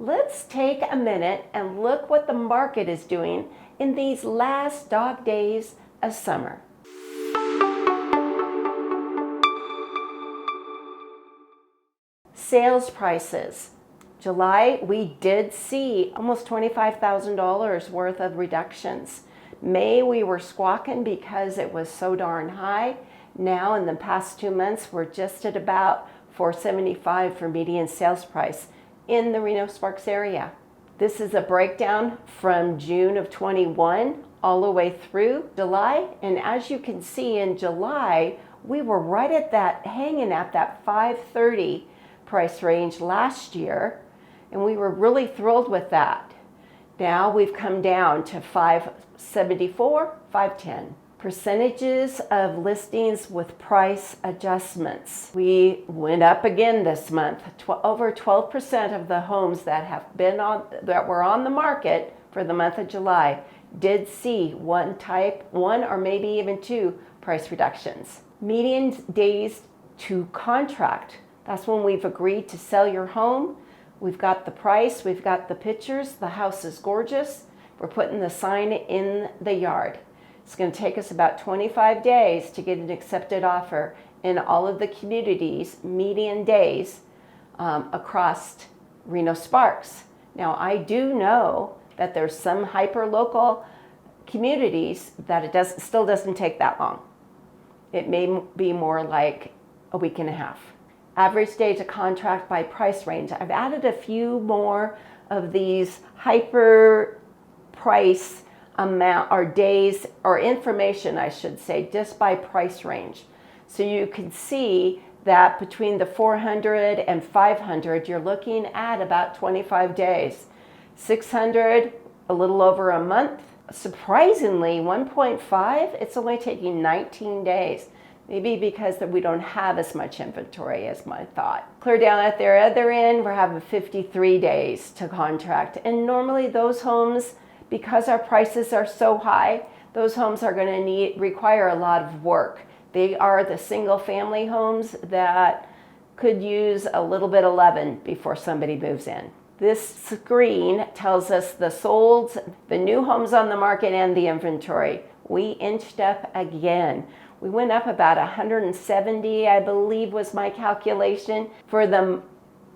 Let's take a minute and look what the market is doing in these last dog days of summer. Sales prices. July, we did see almost $25,000 worth of reductions. May, we were squawking because it was so darn high. Now, in the past 2 months, we're just at about $475 for median sales price in the Reno Sparks area. This is a breakdown from June of 21 all the way through July. And as you can see, in July, we were right at that, hanging at that 530 price range last year. And we were really thrilled with that. Now we've come down to 574, 510. Percentages of listings with price adjustments. We went up again this month. Over 12% of the homes that were on the market for the month of July did see one or maybe even two price reductions. Median days to contract. That's when we've agreed to sell your home. We've got the price, we've got the pictures, the house is gorgeous. We're putting the sign in the yard. It's going to take us about 25 days to get an accepted offer in all of the communities, median days across Reno Sparks. Now, I do know that there's some hyper-local communities that it still doesn't take that long. It may be more like a week and a half. Average day to contract by price range. I've added a few more of these hyper price amount or days or information, I should say, just by price range. So you can see that between the 400 and 500, you're looking at about 25 days. 600, a little over a month. Surprisingly, 1.5, it's only taking 19 days. Maybe because we don't have as much inventory as I thought. Clear down at their other end, we're having 53 days to contract. And normally those homes, because our prices are so high, those homes are going to require a lot of work. They are the single family homes that could use a little bit of loving before somebody moves in. This screen tells us the solds, the new homes on the market, and the inventory. We inched up again. We went up about 170, I believe was my calculation, for the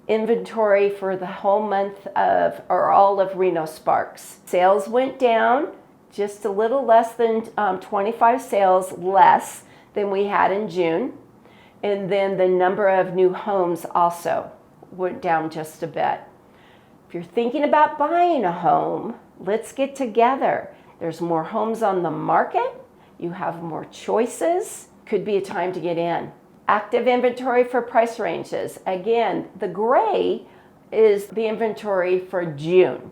inventory for the whole month of, or all of Reno Sparks. Sales went down just a little less than 25 sales less than we had in June. And then the number of new homes also went down just a bit. If you're thinking about buying a home, let's get together. There's more homes on the market. You have more choices. Could be a time to get in. Active inventory for price ranges. Again, the gray is the inventory for June.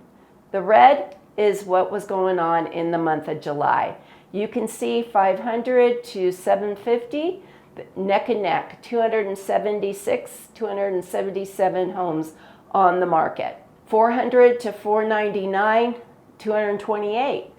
The red is what was going on in the month of July. You can see 500 to 750, neck and neck, 276, 277 homes on the market. 400 to 499, 228.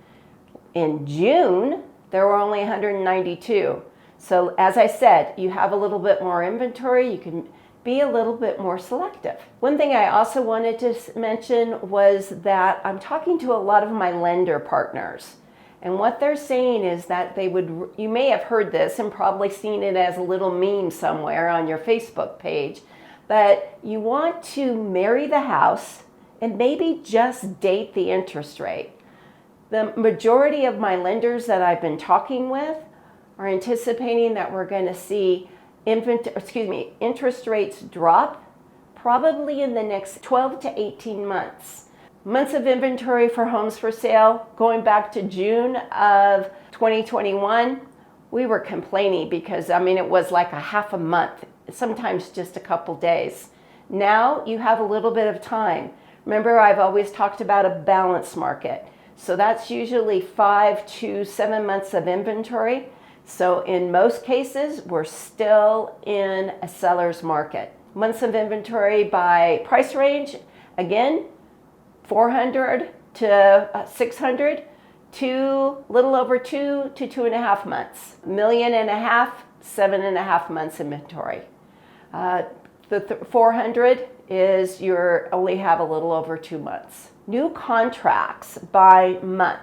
In June, there were only 192. So as I said, you have a little bit more inventory. You can be a little bit more selective. One thing I also wanted to mention was that I'm talking to a lot of my lender partners. And what they're saying is that you may have heard this and probably seen it as a little meme somewhere on your Facebook page, but you want to marry the house and maybe just date the interest rate. The majority of my lenders that I've been talking with are anticipating that we're going to see interest rates drop probably in the next 12 to 18 months. Months of inventory for homes for sale, going back to June of 2021, we were complaining because, it was like a half a month, sometimes just a couple days. Now you have a little bit of time. Remember, I've always talked about a balanced market. So that's usually 5 to 7 months of inventory. So in most cases, we're still in a seller's market. Months of inventory by price range, again, 400 to 600 to little over 2 to 2.5 months. $1.5 million, 7.5 months inventory. The 400 is you only have a little over 2 months. New contracts by month.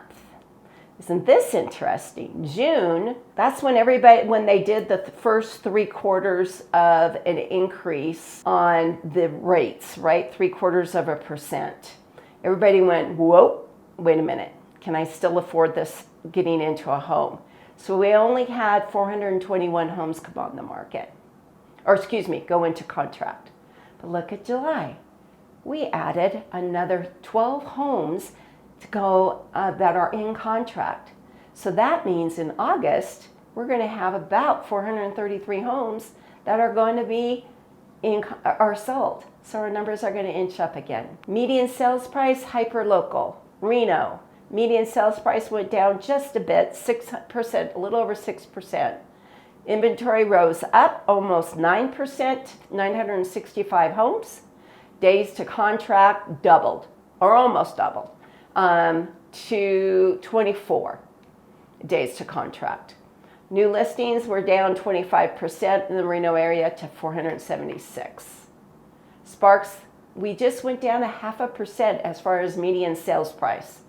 Isn't this interesting? June, that's when when they did the first 3/4 of an increase on the rates, right? 0.75%. Everybody went, whoa, wait a minute. Can I still afford this getting into a home? So we only had 421 homes come on the market. Or excuse me, go into contract. But look at July. We added another 12 homes to go that are in contract. So that means in August, we're going to have about 433 homes that are going to be are sold. So our numbers are going to inch up again. Median sales price, hyper-local. Reno, median sales price went down just a bit, 6%, a little over 6%. Inventory rose up almost 9%, 965 homes. Days to contract doubled, or almost doubled, to 24 days to contract. New listings were down 25% in the Reno area to 476. Sparks, we just went down 0.5% as far as median sales price.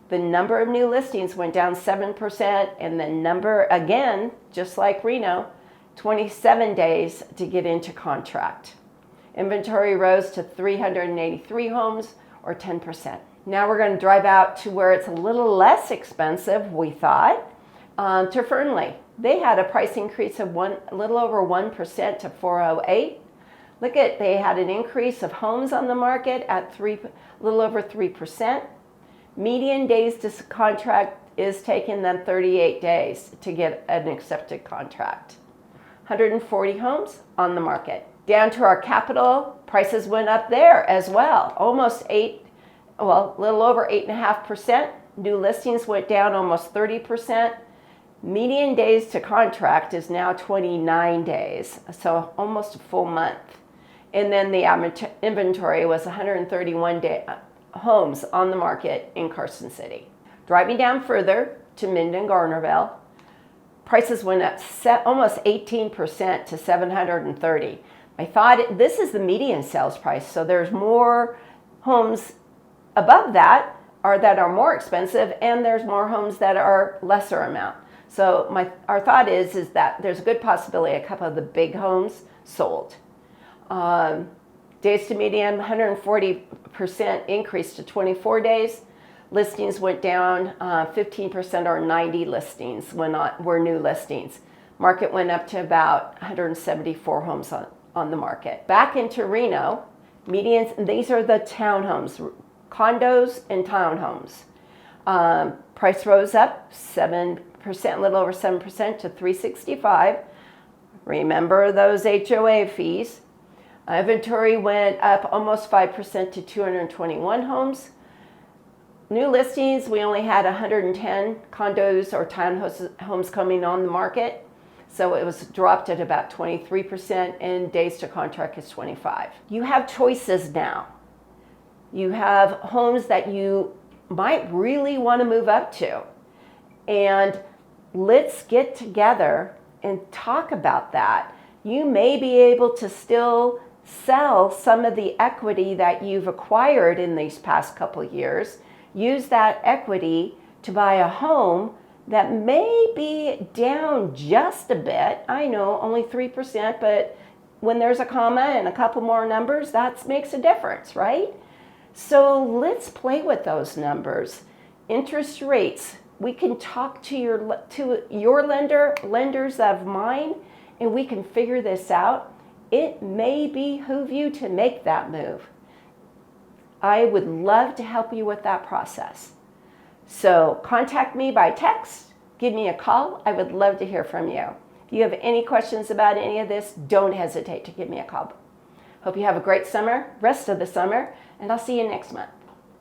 The number of new listings went down 7%, and the number, again, just like Reno, 27 days to get into contract. Inventory rose to 383 homes, or 10%. Now we're going to drive out to where it's a little less expensive, we thought, to Fernley. They had a price increase of a little over 1% to 408. Look at, they had an increase of homes on the market at a little over 3%. Median days to contract is taking them 38 days to get an accepted contract. 140 homes on the market. Down to our capital, prices went up there as well. Almost a little over 8.5%. New listings went down almost 30%. Median days to contract is now 29 days, so almost a full month. And then the inventory was 131 homes on the market in Carson City. Driving down further to Minden Garnerville, prices went up almost 18% to 730. I thought this is the median sales price, so there's more homes above that are more expensive, and there's more homes that are lesser amount. So our thought is that there's a good possibility a couple of the big homes sold. Days to median, 140% increase to 24 days. Listings went down 15%, or 90 listings were new listings. Market went up to about 174 homes on the market. Back into Reno, medians, these are the townhomes, condos and townhomes. Price rose up 7%, a little over 7% to 365. Remember those HOA fees. Inventory went up almost 5% to 221 homes. New listings, we only had 110 condos or townhomes coming on the market. So it was dropped at about 23%, and days to contract is 25. You have choices now. You have homes that you might really want to move up to. And let's get together and talk about that. You may be able to still sell some of the equity that you've acquired in these past couple of years. Use that equity to buy a home that may be down just a bit. I know, only 3%, but when there's a comma and a couple more numbers, that makes a difference, right? So let's play with those numbers. Interest rates. We can talk to your lenders of mine, and we can figure this out. It may behoove you to make that move. I would love to help you with that process. So contact me by text, give me a call. I would love to hear from you. If you have any questions about any of this, don't hesitate to give me a call. Hope you have a great rest of the summer, and I'll see you next month.